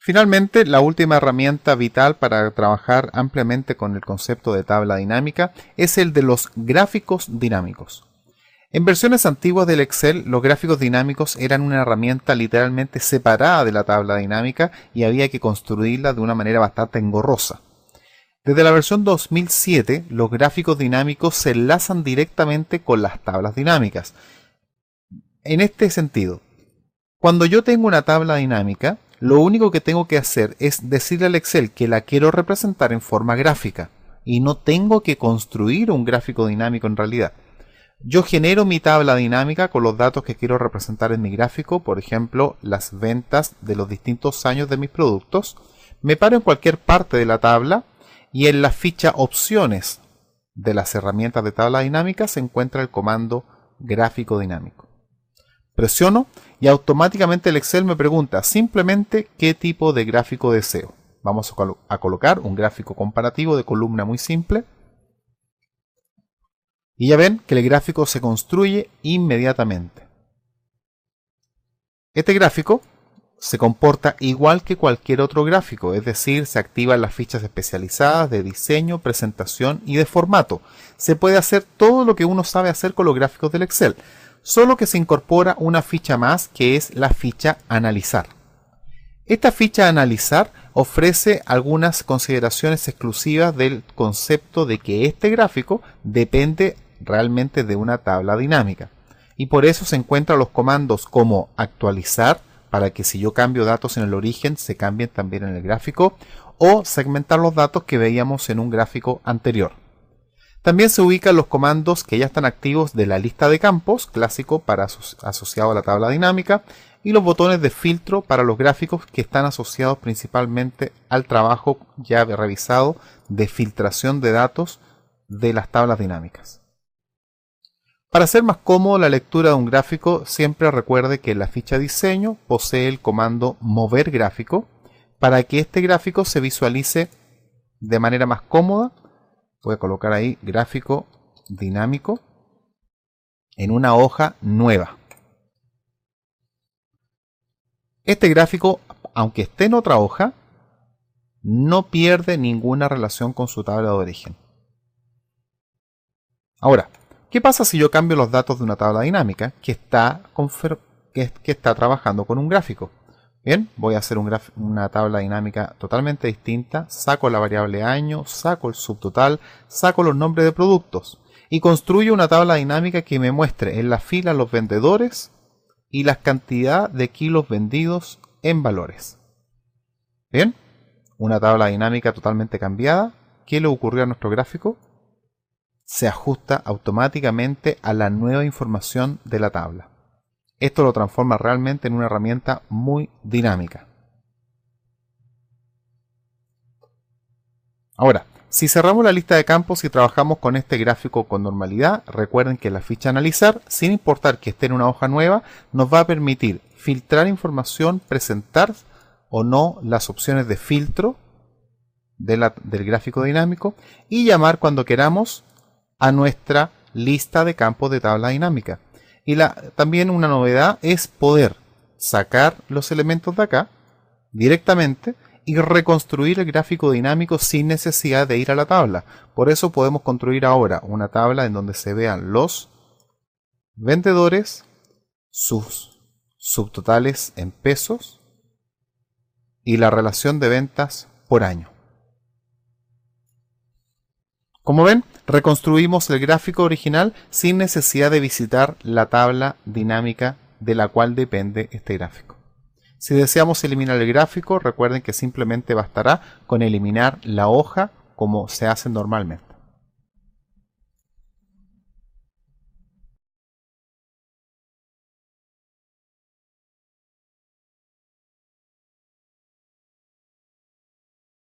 Finalmente, la última herramienta vital para trabajar ampliamente con el concepto de tabla dinámica es el de los gráficos dinámicos. En versiones antiguas del Excel, los gráficos dinámicos eran una herramienta literalmente separada de la tabla dinámica y había que construirla de una manera bastante engorrosa. Desde la versión 2007, los gráficos dinámicos se enlazan directamente con las tablas dinámicas. En este sentido, cuando yo tengo una tabla dinámica, lo único que tengo que hacer es decirle al Excel que la quiero representar en forma gráfica y no tengo que construir un gráfico dinámico en realidad. Yo genero mi tabla dinámica con los datos que quiero representar en mi gráfico, por ejemplo, las ventas de los distintos años de mis productos. Me paro en cualquier parte de la tabla y en la ficha opciones de las herramientas de tabla dinámica se encuentra el comando gráfico dinámico. Presiono y automáticamente el Excel me pregunta simplemente qué tipo de gráfico deseo. Vamos a colocar un gráfico comparativo de columna muy simple. Y ya ven que el gráfico se construye inmediatamente. Este gráfico se comporta igual que cualquier otro gráfico, es decir, se activan las fichas especializadas de diseño, presentación y de formato. Se puede hacer todo lo que uno sabe hacer con los gráficos del Excel, solo que se incorpora una ficha más que es la ficha analizar. Esta ficha analizar ofrece algunas consideraciones exclusivas del concepto de que este gráfico depende realmente de una tabla dinámica. Y por eso se encuentran los comandos como actualizar, para que si yo cambio datos en el origen se cambien también en el gráfico, o segmentar los datos que veíamos en un gráfico anterior. También se ubican los comandos que ya están activos de la lista de campos, clásico para asociado a la tabla dinámica, y los botones de filtro para los gráficos que están asociados principalmente al trabajo ya revisado de filtración de datos de las tablas dinámicas. Para hacer más cómodo la lectura de un gráfico, siempre recuerde que la ficha diseño posee el comando mover gráfico para que este gráfico se visualice de manera más cómoda. Voy a colocar ahí gráfico dinámico en una hoja nueva. Este gráfico, aunque esté en otra hoja, no pierde ninguna relación con su tabla de origen. Ahora, ¿qué pasa si yo cambio los datos de una tabla dinámica que está trabajando con un gráfico? Bien, voy a hacer una tabla dinámica totalmente distinta, saco la variable año, saco el subtotal, saco los nombres de productos y construyo una tabla dinámica que me muestre en la fila los vendedores y la cantidad de kilos vendidos en valores. Bien, una tabla dinámica totalmente cambiada. ¿Qué le ocurrió a nuestro gráfico? Se ajusta automáticamente a la nueva información de la tabla. Esto lo transforma realmente en una herramienta muy dinámica. Ahora, si cerramos la lista de campos y trabajamos con este gráfico con normalidad, recuerden que la ficha analizar, sin importar que esté en una hoja nueva, nos va a permitir filtrar información, presentar o no las opciones de filtro del gráfico dinámico y llamar cuando queramos a nuestra lista de campos de tabla dinámica. Y también una novedad es poder sacar los elementos de acá directamente y reconstruir el gráfico dinámico sin necesidad de ir a la tabla. Por eso podemos construir ahora una tabla en donde se vean los vendedores, sus subtotales en pesos y la relación de ventas por año. Como ven, reconstruimos el gráfico original sin necesidad de visitar la tabla dinámica de la cual depende este gráfico. Si deseamos eliminar el gráfico, recuerden que simplemente bastará con eliminar la hoja como se hace normalmente.